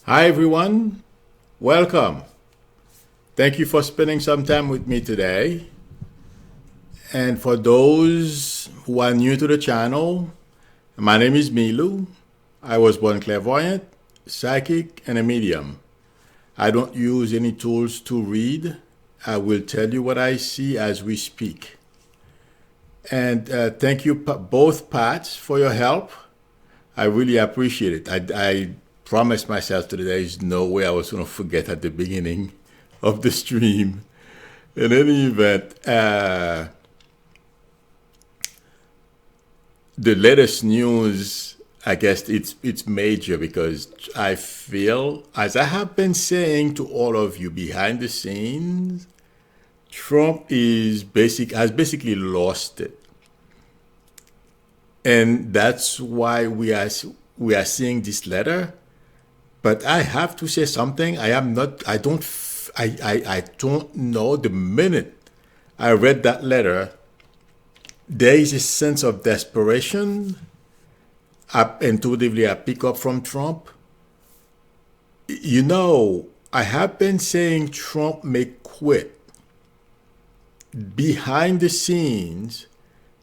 Hi, everyone. Welcome. Thank you for spending some time with me today. And for those who are new to the channel, my name is Milu. I was born clairvoyant, psychic, and a medium. I don't use any tools to read. I will tell you what I see as we speak. And thank you, both Pats, for your help. I really appreciate it. I promised myself today there is no way I was going to forget at the beginning of the stream. In any event, the latest news, I guess it's major because I feel, as I have been saying to all of you behind the scenes, Trump has basically lost it. And that's why we are seeing this letter. But I have to say something. I don't know. The minute I read that letter, there is a sense of desperation. Intuitively, I pick up from Trump. I have been saying Trump may quit. Behind the scenes,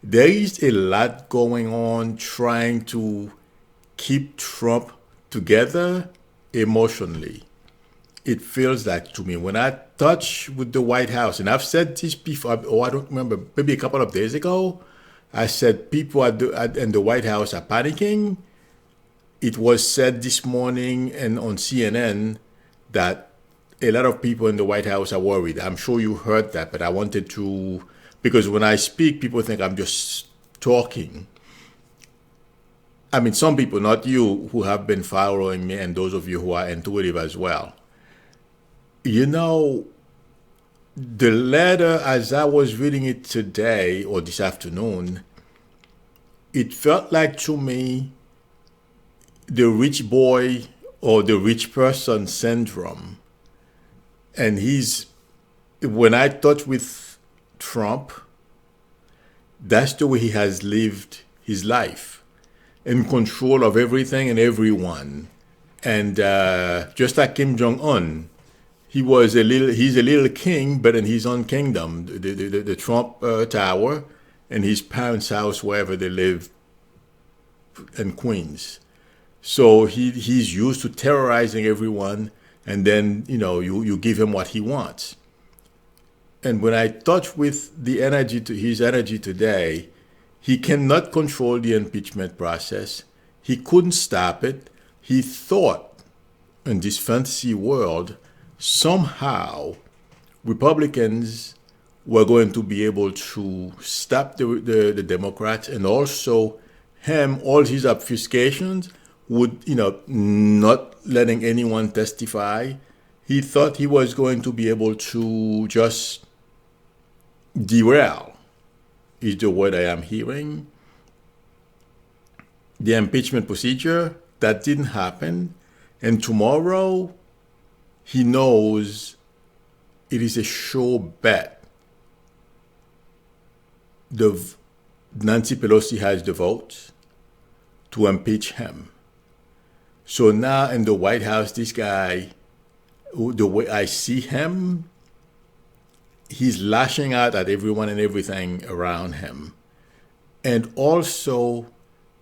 there is a lot going on trying to keep Trump together emotionally. It feels like to me when I touch with the White House, and I've said this before, I don't remember, maybe a couple of days ago, I said people in the White House are panicking. It was said this morning and on CNN that a lot of people in the White House are worried. I'm sure you heard that, but I wanted to, because when I speak, people think I'm just talking. I mean, some people, not you, who have been following me, and those of you who are intuitive as well. The letter, as I was reading it today or this afternoon, it felt like to me the rich boy or the rich person syndrome. And when I touch with Trump, that's the way he has lived his life, in control of everything and everyone. And just like Kim Jong-un, he's a little king, but in his own kingdom, the Trump Tower and his parents' house, wherever they live in Queens. So he's used to terrorizing everyone, and then you give him what he wants. And when I touch with his energy today, he cannot control the impeachment process. He couldn't stop it. He thought in this fantasy world, somehow Republicans were going to be able to stop the Democrats, and also all his obfuscations would, not letting anyone testify. He thought he was going to be able to just derail, is the word I am hearing, the impeachment procedure. That didn't happen. And tomorrow, he knows it is a sure bet. Nancy Pelosi has the votes to impeach him. So now in the White House, this guy, the way I see him, he's lashing out at everyone and everything around him. And also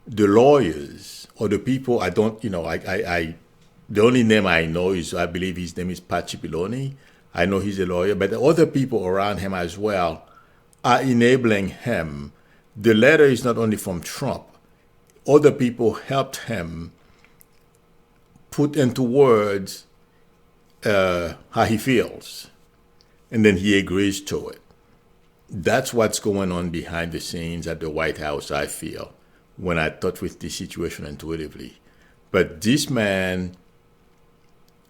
the lawyers or the people the only name I know is, I believe his name is Pat Cipollone. I know he's a lawyer, but the other people around him as well are enabling him. The letter is not only from Trump. Other people helped him put into words how he feels. And then he agrees to it. That's what's going on behind the scenes at the White House, I feel, when I touch with this situation intuitively. But this man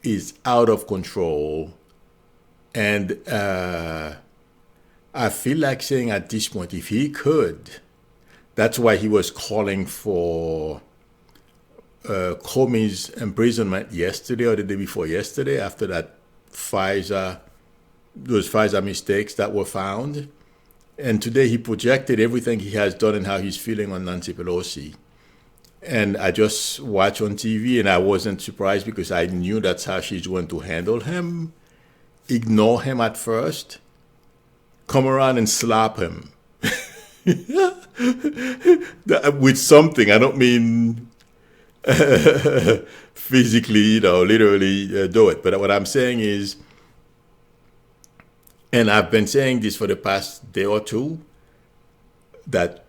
is out of control. And I feel like saying at this point, if he could, that's why he was calling for Comey's imprisonment yesterday or the day before yesterday, after that those FISA mistakes that were found. And today he projected everything he has done and how he's feeling on Nancy Pelosi. And I just watched on TV, and I wasn't surprised because I knew that's how she's going to handle him. Ignore him at first, come around and slap him. With something. I don't mean physically, literally do it. But what I'm saying is, and I've been saying this for the past day or two, that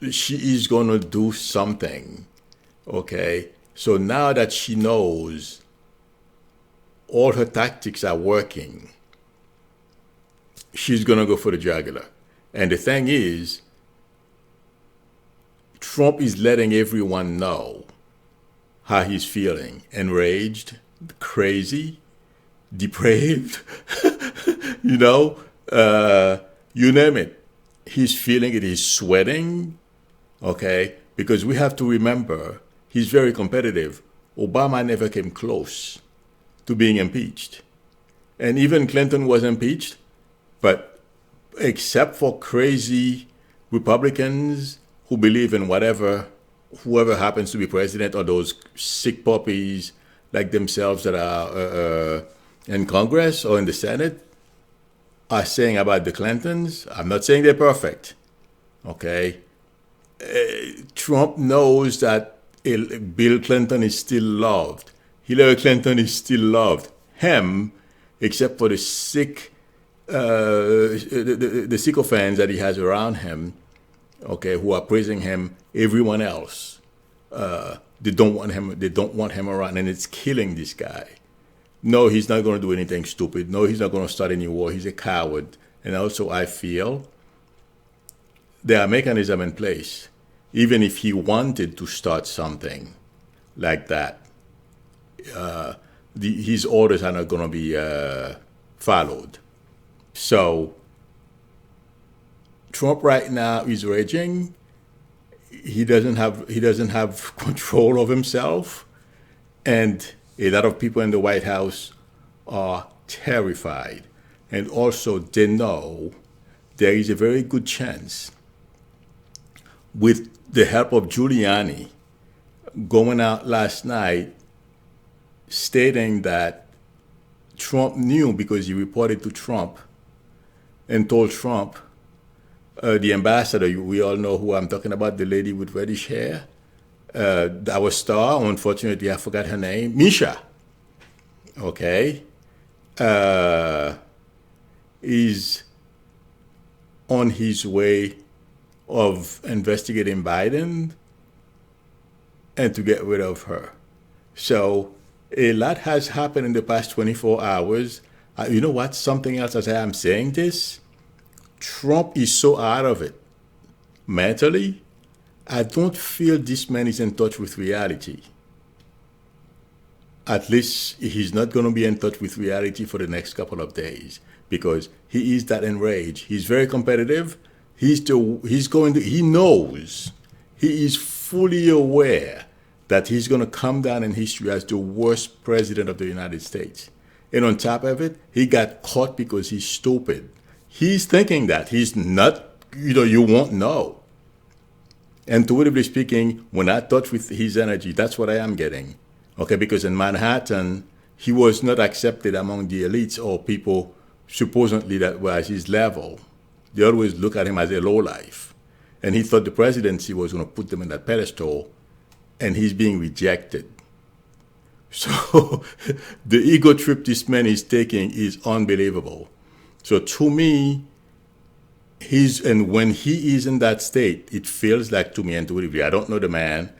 she is going to do something. Okay? So now that she knows all her tactics are working, she's going to go for the jugular. And the thing is, Trump is letting everyone know how he's feeling. Enraged, crazy, depraved, you name it. He's feeling it, he's sweating, okay? Because we have to remember, he's very competitive. Obama never came close to being impeached. And even Clinton was impeached, but except for crazy Republicans who believe in whoever happens to be president, or those sick puppies like themselves that are in Congress or in the Senate, are saying about the Clintons. I'm not saying they're perfect, okay? Trump knows that Bill Clinton is still loved. Hillary Clinton is still loved. Him, except for the sick, the sycophants that he has around him, okay, who are praising him. Everyone else, they don't want him. They don't want him around, and it's killing this guy. No, he's not going to do anything stupid. No, he's not going to start any war. He's a coward. And also, I feel there are mechanisms in place. Even if he wanted to start something like that, his orders are not going to be followed. So Trump right now is raging. He doesn't have control of himself, and a lot of people in the White House are terrified. And also, they know there is a very good chance, with the help of Giuliani going out last night stating that Trump knew, because he reported to Trump and told Trump, the ambassador, we all know who I'm talking about, the lady with reddish hair, our star, unfortunately I forgot her name, Misha, okay, is on his way of investigating Biden and to get rid of her. So a lot has happened in the past 24 hours. You know what? Something else, as I am saying this, Trump is so out of it mentally. I don't feel this man is in touch with reality. At least he's not going to be in touch with reality for the next couple of days, because he is that enraged. He's very competitive. He knows, he is fully aware that he's going to come down in history as the worst president of the United States. And on top of it, he got caught because he's stupid. He's thinking that. He's not, you won't know. Intuitively speaking, when I touch with his energy, that's what I am getting. Okay, because in Manhattan, he was not accepted among the elites or people supposedly that were at his level. They always look at him as a lowlife. And he thought the presidency was going to put them in that pedestal, and he's being rejected. So the ego trip this man is taking is unbelievable. So to me, when he is in that state, it feels like, to me intuitively, I don't know the man,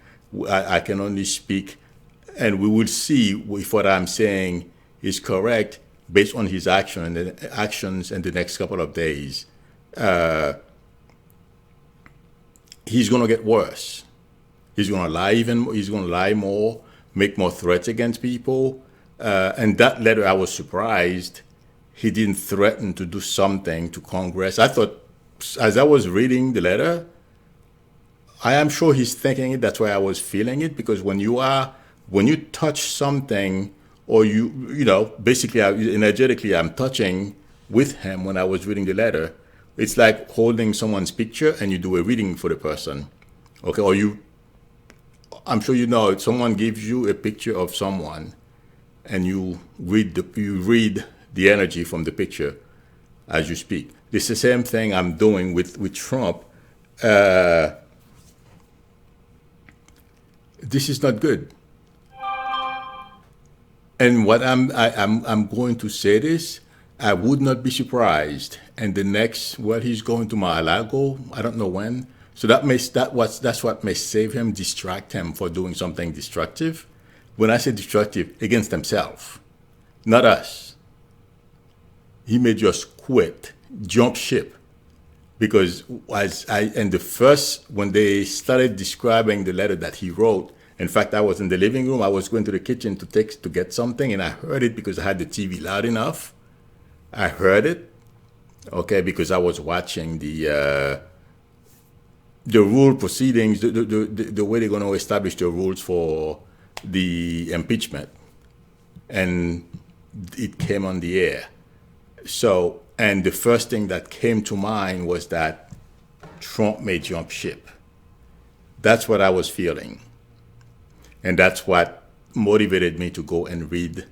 I can only speak, and we will see if what I'm saying is correct based on his actions in the next couple of days. He's going to get worse. He's going to lie he's going to lie more, make more threats against people. And that letter, I was surprised he didn't threaten to do something to Congress. I thought, as I was reading the letter, I am sure he's thinking it. That's why I was feeling it, because when you touch something, or basically energetically, I'm touching with him when I was reading the letter. It's like holding someone's picture and you do a reading for the person, okay? Or you I'm sure you know, if someone gives you a picture of someone and you read the energy from the picture as you speak. This is the same thing I'm doing with Trump. This is not good. And what I'm going to say this, I would not be surprised. And the next, well, he's going to Mar-a-Lago. I don't know when. So that's what may save him, distract him for doing something destructive. When I say destructive, against himself, not us. He may just quit, jump ship, because when they started describing the letter that he wrote. In fact, I was in the living room. I was going to the kitchen to get something, and I heard it because I had the TV loud enough. I heard it, okay, because I was watching the rule proceedings, the way they're going to establish the rules for the impeachment, and it came on the air. So, and the first thing that came to mind was that Trump may jump ship. That's what I was feeling. And that's what motivated me to go and read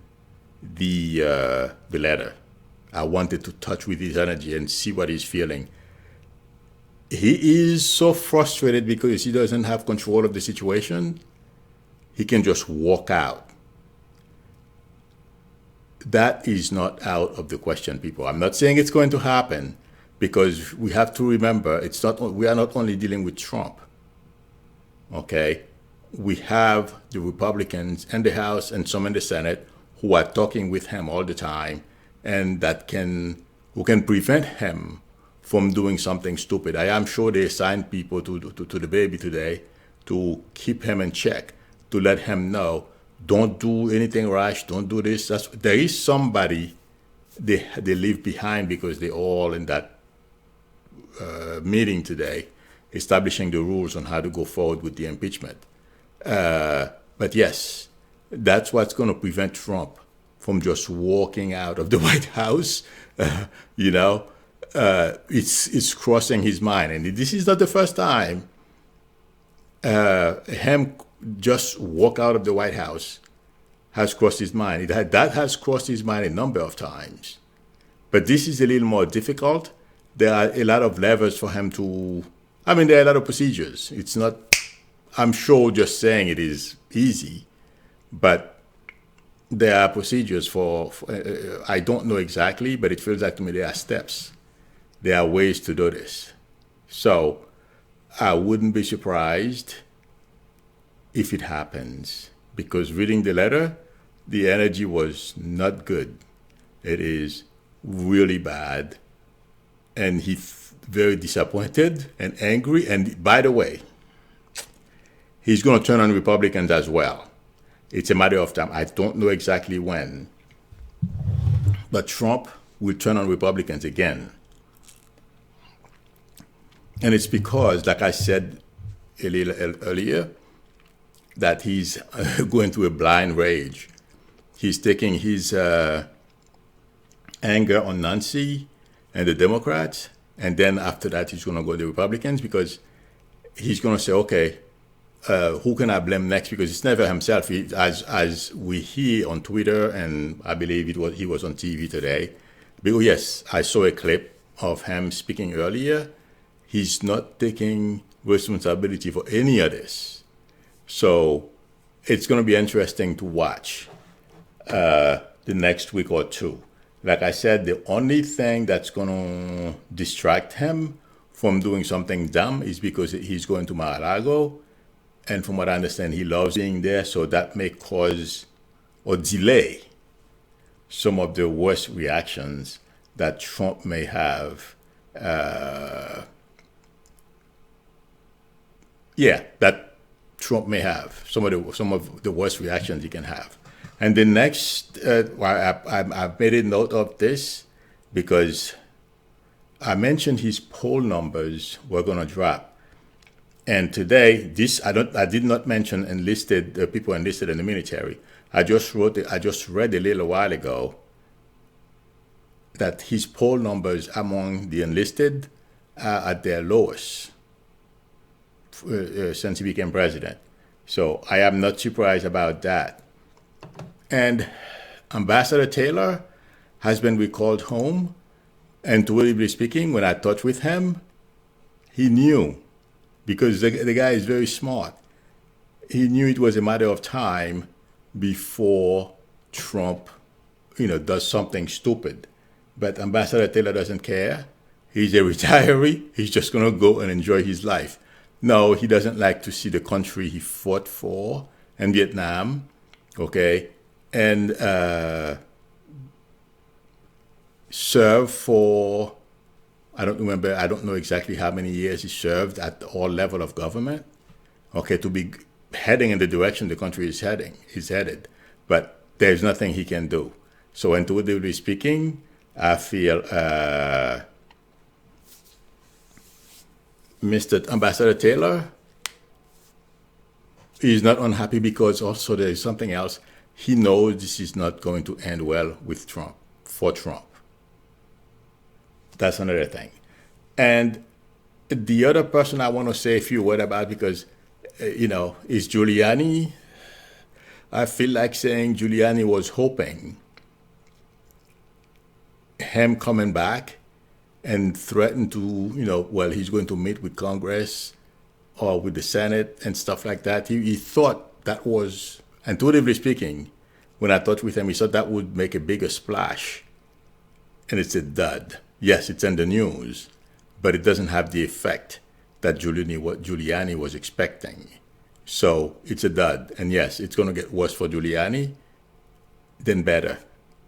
the letter. I wanted to touch with his energy and see what he's feeling. He is so frustrated because he doesn't have control of the situation. He can just walk out. That is not out of the question, people. I'm not saying it's going to happen, because we have to remember we are not only dealing with Trump. Okay? We have the Republicans in the House and some in the Senate who are talking with him all the time, and who can prevent him from doing something stupid. I am sure they assigned people to the baby today to keep him in check, to let him know, don't do anything rash, don't do this. There is somebody they leave behind, because they're all in that meeting today, establishing the rules on how to go forward with the impeachment. But yes, that's what's going to prevent Trump from just walking out of the White House. It's crossing his mind. And this is not the first time him just walk out of the White House has crossed his mind. That has crossed his mind a number of times. But this is a little more difficult. There are a lot of levers for him there are a lot of procedures. It's not, I'm sure just saying it is easy, but there are procedures for I don't know exactly, but it feels like to me there are steps. There are ways to do this. So I wouldn't be surprised if it happens, because reading the letter, the energy was not good. It is really bad. And he's very disappointed and angry. And by the way, he's going to turn on Republicans as well. It's a matter of time. I don't know exactly when. But Trump will turn on Republicans again. And it's because, like I said a little earlier, that he's going through a blind rage. He's taking his anger on Nancy and the Democrats, and then after that he's going to go to the Republicans, because he's going to say, okay, who can I blame next? Because it's never himself. As we hear on Twitter, and I believe he was on TV today. But yes, I saw a clip of him speaking earlier. He's not taking responsibility for any of this. So it's going to be interesting to watch the next week or two. Like I said, the only thing that's going to distract him from doing something dumb is because he's going to Mar-a-Lago. And from what I understand, he loves being there. So that may cause or delay some of the worst reactions that Trump may have. That Trump may have some of the worst reactions he can have. And the next, I made a note of this because I mentioned his poll numbers were going to drop. And today, I did not mention enlisted people enlisted in the military. I just read a little while ago that his poll numbers among the enlisted are at their lowest since he became president. So I am not surprised about that. And Ambassador Taylor has been recalled home. And to really speaking, when I talked with him, he knew, because the guy is very smart. He knew it was a matter of time before Trump, does something stupid. But Ambassador Taylor doesn't care. He's a retiree. He's just going to go and enjoy his life. No, he doesn't like to see the country he fought for in Vietnam, okay, and serve for, I don't know exactly how many years he served at all level of government, okay, to be heading in the direction the country is headed. But there's nothing he can do. So intuitively speaking, I feel Mr. Ambassador Taylor is not unhappy because also there is something else. He knows this is not going to end well with Trump, for Trump. That's another thing. And the other person I want to say a few words about, because, is Giuliani. I feel like saying Giuliani was hoping him coming back and threatened to, he's going to meet with Congress or with the Senate and stuff like that. He thought that was, intuitively speaking, when I talked with him, he thought that would make a bigger splash. And it's a dud. Yes, it's in the news, but it doesn't have the effect that Giuliani was expecting. So it's a dud. And yes, it's going to get worse for Giuliani, then better.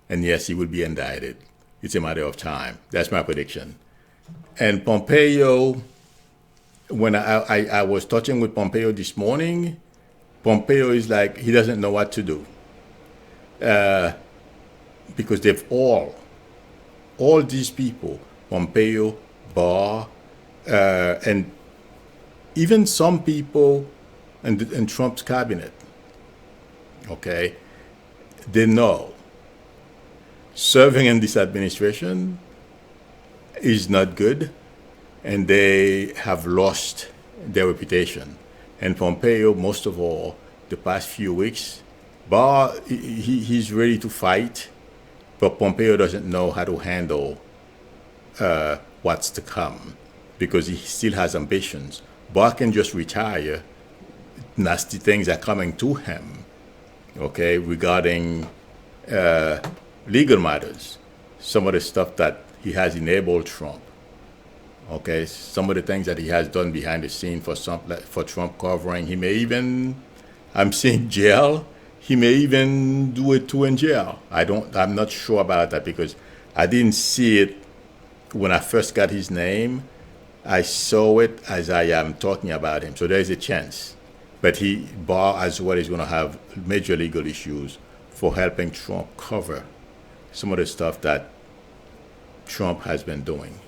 And yes, he will be indicted. It's a matter of time. That's my prediction. And Pompeo, when I was talking with Pompeo this morning, Pompeo is like, he doesn't know what to do. Because they've all these people, Pompeo, Barr, and even some people in Trump's cabinet, okay, they know serving in this administration is not good, and they have lost their reputation. And Pompeo, most of all, the past few weeks, Barr, he's ready to fight, but Pompeo doesn't know how to handle what's to come because he still has ambitions. Barr can just retire. Nasty things are coming to him, okay, regarding legal matters. Some of the stuff that he has enabled Trump, okay, some of the things that he has done behind the scene for Trump covering. He may even, I'm seeing jail. He may even do it too in jail. I'm not sure about that because I didn't see it when I first got his name. I saw it as I am talking about him. So there's a chance. But Barr as well is going to have major legal issues for helping Trump cover some of the stuff that Trump has been doing.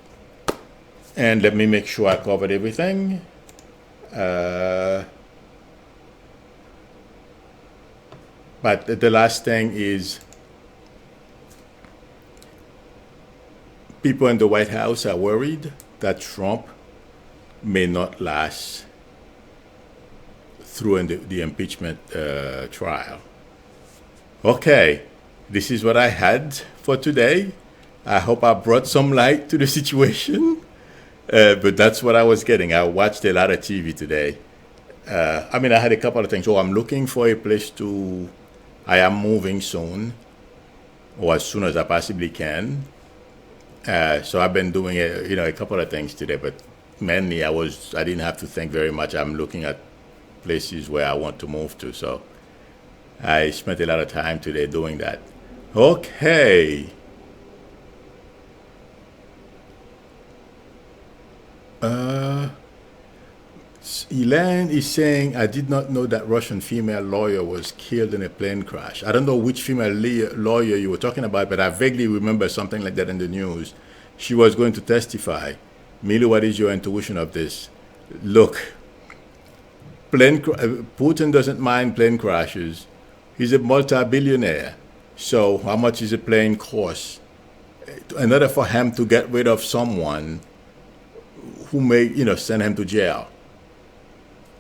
And let me make sure I covered everything. But the last thing is people in the White House are worried that Trump may not last through the impeachment trial. Okay, this is what I had for today. I hope I brought some light to the situation, but that's what I was getting. I watched a lot of TV today. I had a couple of things. So I'm looking for a place to, I am moving soon, or as soon as I possibly can. So I've been doing a couple of things today, but mainly I didn't have to think very much. I'm looking at places where I want to move to. So I spent a lot of time today doing that. Okay. Elaine is saying, I did not know that Russian female lawyer was killed in a plane crash. I don't know which female lawyer you were talking about, but I vaguely remember something like that in the news. She was going to testify. Milo, what is your intuition of this? Look, Putin doesn't mind plane crashes. He's a multi-billionaire. So how much is a plane cost? In order for him to get rid of someone who may, send him to jail,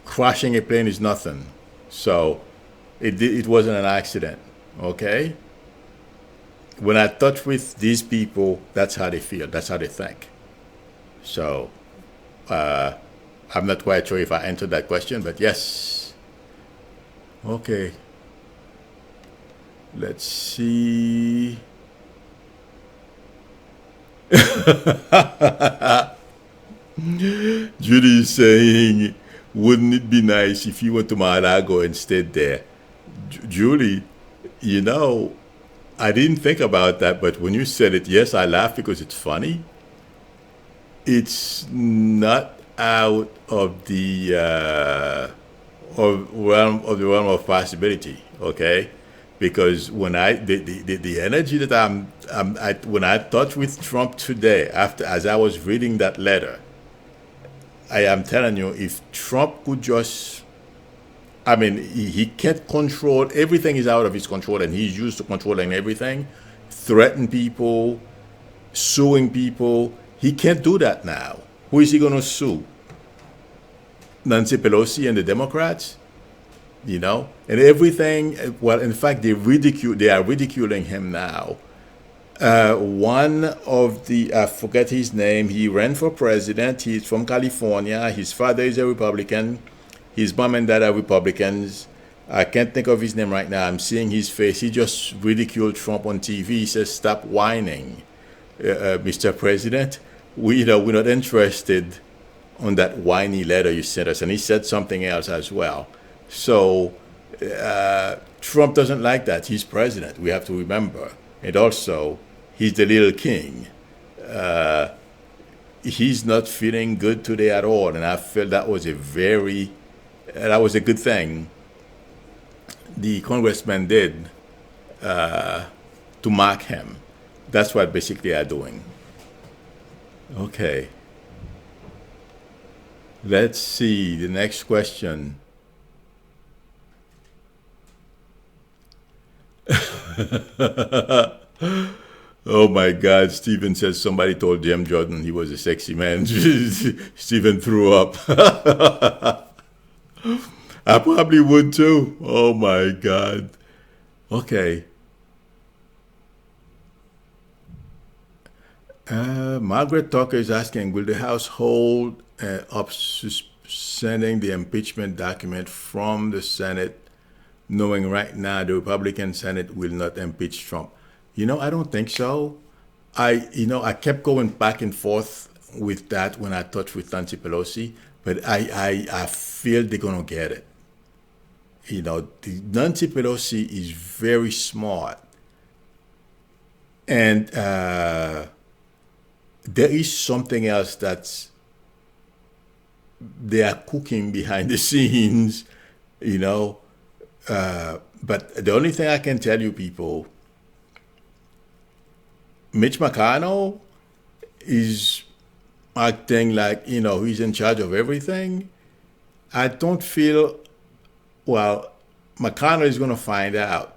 crashing a plane is nothing. So it wasn't an accident. Okay. When I touch with these people, that's how they feel. That's how they think. So I'm not quite sure if I answered that question, but yes. Okay. Let's see. Judy is saying, wouldn't it be nice if you went to Mar-a-Lago and stayed there? Julie, you know, I didn't think about that, but when you said it, yes, I laughed because it's funny. It's not out of the realm of possibility, okay? Because when the energy that when I touched with Trump today, after as I was reading that letter, I am telling you, if Trump could just, I mean, he can't control, everything is out of his control, and he's used to controlling everything, threaten people, suing people. He can't do that now. Who is he going to sue? Nancy Pelosi and the Democrats? You know? And everything, well, in fact, they are ridiculing him now. One of the, I forget his name, he ran for president. He's from California. His father is a Republican. His mom and dad are Republicans. I can't think of his name right now. I'm seeing his face. He just ridiculed Trump on TV. He says, "Stop whining, Mr. President. We're not interested on that whiny letter you sent us." And he said something else as well. So Trump doesn't like that. He's president. We have to remember. And also, he's the little king. He's not feeling good today at all. And I felt that was a good thing the congressman did to mark him. That's what basically they're doing. Okay. Let's see the next question. Oh my God, Stephen says somebody told Jim Jordan he was a sexy man. Stephen threw up. I probably would too. Oh my God. Okay. Margaret Tucker is asking, will the House hold up sending the impeachment document from the Senate, knowing right now the Republican Senate will not impeach Trump? I don't think so. I kept going back and forth with that when I talked with Nancy Pelosi, but I feel they're going to get it. Nancy Pelosi is very smart. And there is something else they are cooking behind the scenes, but the only thing I can tell you people, Mitch McConnell is acting like, he's in charge of everything. I don't feel, McConnell is going to find out.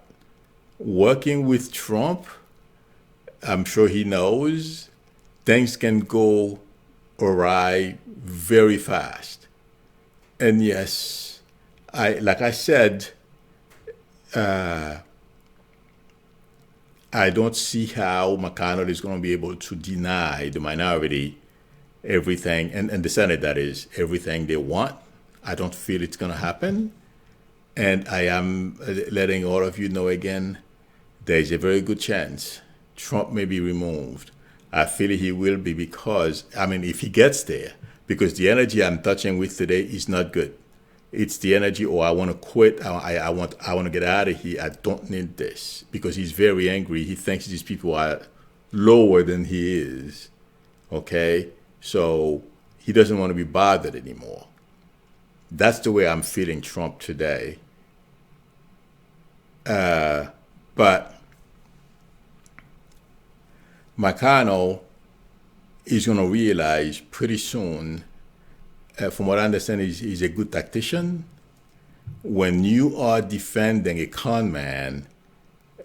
Working with Trump, I'm sure he knows, things can go awry very fast. And yes, like I said, I don't see how McConnell is going to be able to deny the minority everything, and the Senate, that is, everything they want. I don't feel it's going to happen. And I am letting all of you know again, there's a very good chance Trump may be removed. I feel he will be because, if he gets there, because the energy I'm touching with today is not good. It's the energy, I want to quit. I want to get out of here. I don't need this, because he's very angry. He thinks these people are lower than he is. Okay, so he doesn't want to be bothered anymore. That's the way I'm feeling Trump today. But McConnell is going to realize pretty soon. From what I understand, he's a good tactician. When you are defending a con man,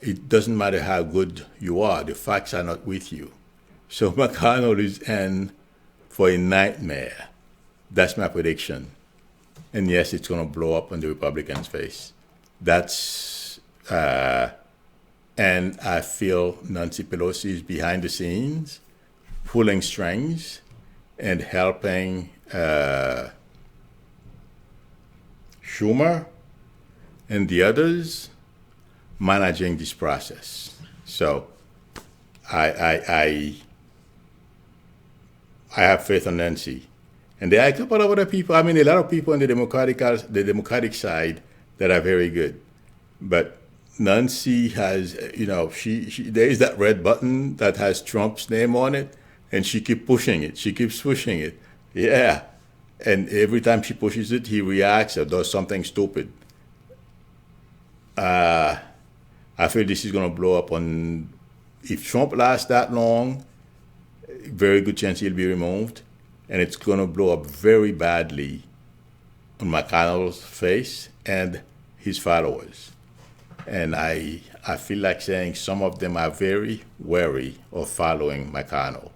it doesn't matter how good you are. The facts are not with you. So McConnell is in for a nightmare. That's my prediction. And yes, it's going to blow up in the Republicans' face. And I feel Nancy Pelosi is behind the scenes, pulling strings and helping Schumer and the others managing this process. So I have faith in Nancy. And there are a couple of other people. I mean, a lot of people on the Democratic side that are very good. But Nancy has, there is that red button that has Trump's name on it, and she keeps pushing it. She keeps pushing it. Yeah. And every time she pushes it, he reacts or does something stupid. I feel this is going to blow up if Trump lasts that long, very good chance he'll be removed. And it's going to blow up very badly on McConnell's face and his followers. And I feel like saying some of them are very wary of following McConnell.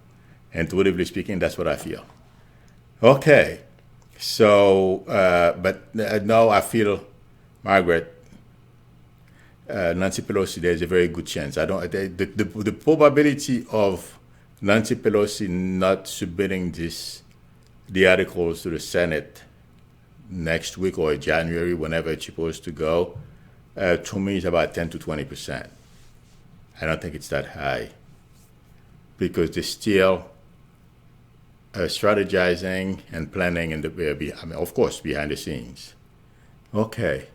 Intuitively speaking, that's what I feel. Okay. So, but now I feel, Margaret, Nancy Pelosi, there's a very good chance. The probability of Nancy Pelosi not submitting the articles to the Senate next week or January, whenever it's supposed to go, to me is about 10 to 20%. I don't think it's that high because they're still strategizing and planning of course, behind the scenes. Okay.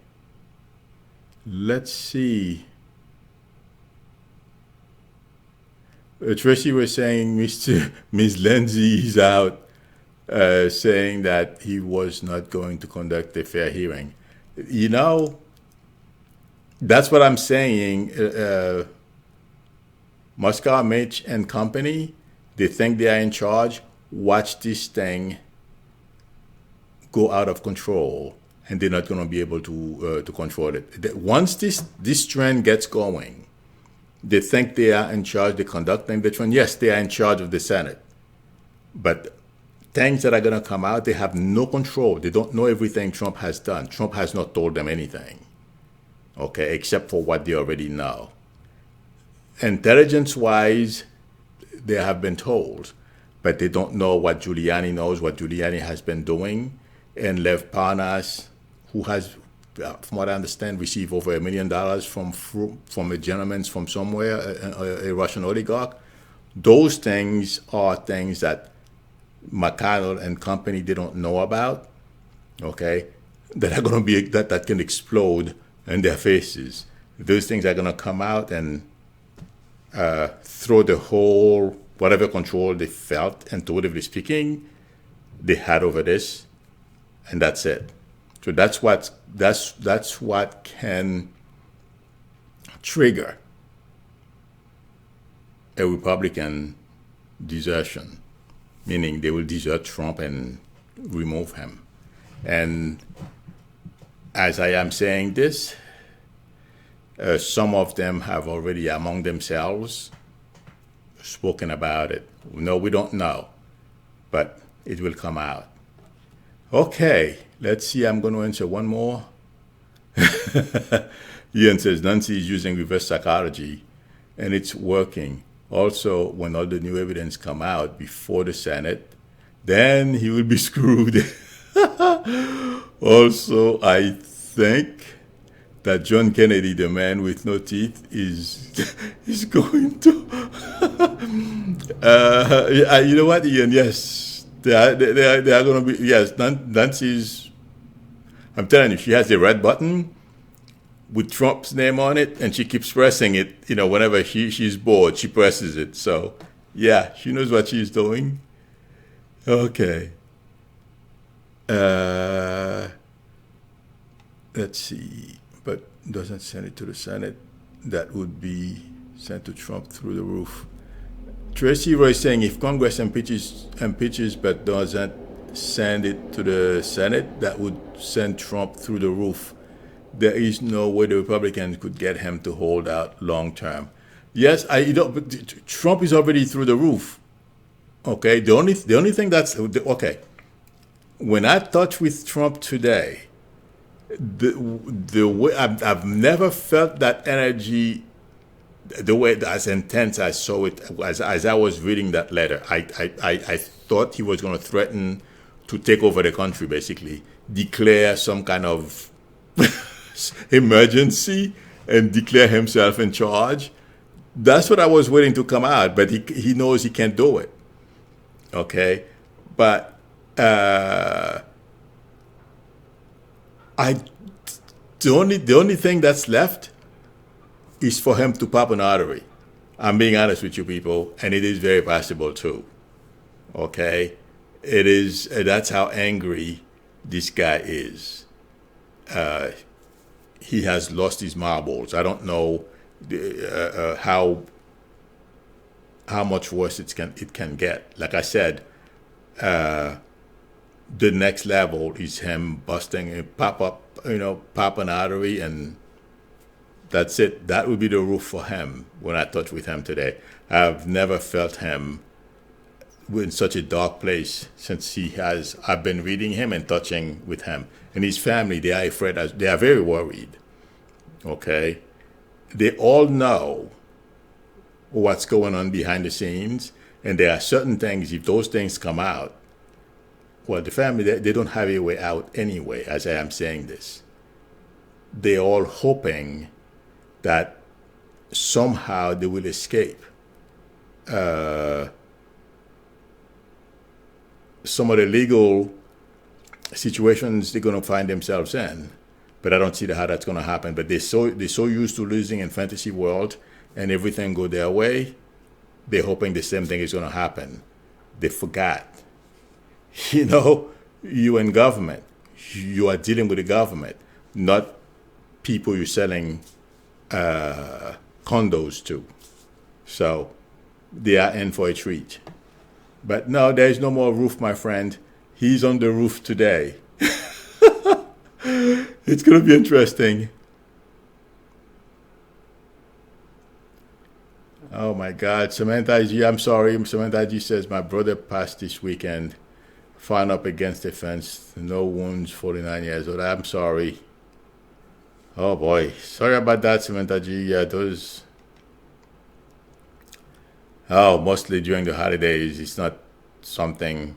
Let's see. Tracy was saying Ms. Lindsay is out saying that he was not going to conduct a fair hearing. That's what I'm saying. Moscow, Mitch, and company, they think they are in charge. Watch this thing go out of control, and they're not going to be able to control it. Once this trend gets going, they think they are in charge. They're conducting the trend. Yes, they are in charge of the Senate. But things that are going to come out, they have no control. They don't know everything Trump has done. Trump has not told them anything, okay, except for what they already know. Intelligence-wise, they have been told, but they don't know what Giuliani knows, what Giuliani has been doing. And Lev Parnas, who has, from what I understand, received over $1 million from a gentleman from somewhere, a Russian oligarch. Those things are things that McConnell and company, they don't know about, okay, that are going to be, that can explode in their faces. Those things are going to come out and throw the whole, whatever control they felt, intuitively speaking, they had over this, and that's it. So that's what can trigger a Republican desertion, meaning they will desert Trump and remove him. And as I am saying this, some of them have already among themselves spoken about it. No, we don't know, but it will come out. Okay, let's see. I'm going to answer one more. Ian says, Nancy is using reverse psychology, and it's working. Also, when all the new evidence come out before the Senate, then he will be screwed. Also, I think that John Kennedy, the man with no teeth, is going to. You know what, Ian? Yes, they are going to be. Yes, Nancy's. I'm telling you, she has a red button with Trump's name on it, and she keeps pressing it. Whenever she's bored, she presses it. So, yeah, she knows what she's doing. Okay. Let's see. But doesn't send it to the Senate. That would be sent to Trump through the roof. Tracy Roy saying if Congress impeaches but doesn't send it to the Senate, that would send Trump through the roof. There is no way the Republicans could get him to hold out long term. Yes, but Trump is already through the roof. Okay, the only thing that's okay. when I touched with Trump today, the way I've never felt that energy the way as intense I saw it as I was reading that letter. I thought he was going to threaten to take over the country, basically declare some kind of emergency and declare himself in charge. That's what I was waiting to come out, but he knows he can't do it. Okay, but I the only thing that's left is for him to pop an artery. I'm being honest with you people, and it is very possible too. Okay, it is. That's how angry this guy is. He has lost his marbles. I don't know how much worse it can get. Like I said, the next level is him busting pop an artery, and that's it. That would be the roof for him. When I touched with him today, I've never felt him in such a dark place since I've been reading him and touching with him. And his family, they are afraid. They are very worried. Okay, they all know what's going on behind the scenes, and there are certain things. If those things come out, well, the family they don't have a way out anyway. As I am saying this, they're all hoping that somehow they will escape some of the legal situations they're going to find themselves in. But I don't see how that's going to happen. But they're so used to losing in fantasy world and everything go their way, they're hoping the same thing is going to happen. They forgot. You in government, you are dealing with the government, not people you're selling condos to. So they are in for a treat. But no, there is no more roof, my friend. He's on the roof today. It's going to be interesting. Oh my God. Samantha G, I'm sorry. Samantha G says, my brother passed this weekend. Found up against the fence. No wounds, 49 years old. I'm sorry. Oh boy. Sorry about that, Samantha G. Yeah, those. Mostly during the holidays. It's not something,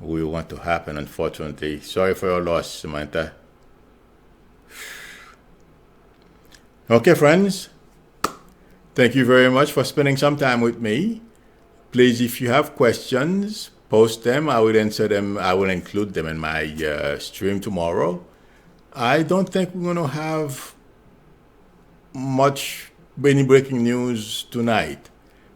we want to happen, unfortunately. Sorry for your loss, Samantha. Okay, friends. Thank you very much for spending some time with me. Please, if you have questions, post them. I will answer them. I will include them in my stream tomorrow. I don't think we're going to have any breaking news tonight.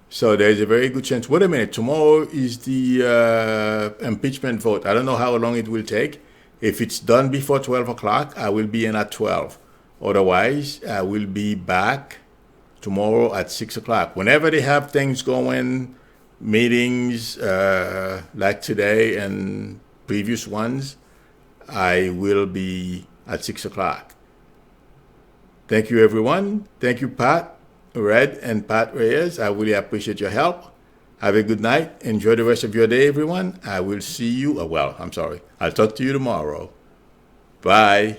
So there's a very good chance. Wait a minute. Tomorrow is the impeachment vote. I don't know how long it will take. If it's done before 12 o'clock, I will be in at 12. Otherwise, I will be back tomorrow at 6 o'clock. Whenever they have things going, meetings like today and previous ones, I will be at 6 o'clock. Thank you, everyone. Thank you, Pat Red and Pat Reyes. I really appreciate your help. Have a good night. Enjoy the rest of your day, everyone. I will see you. I'll talk to you tomorrow. Bye.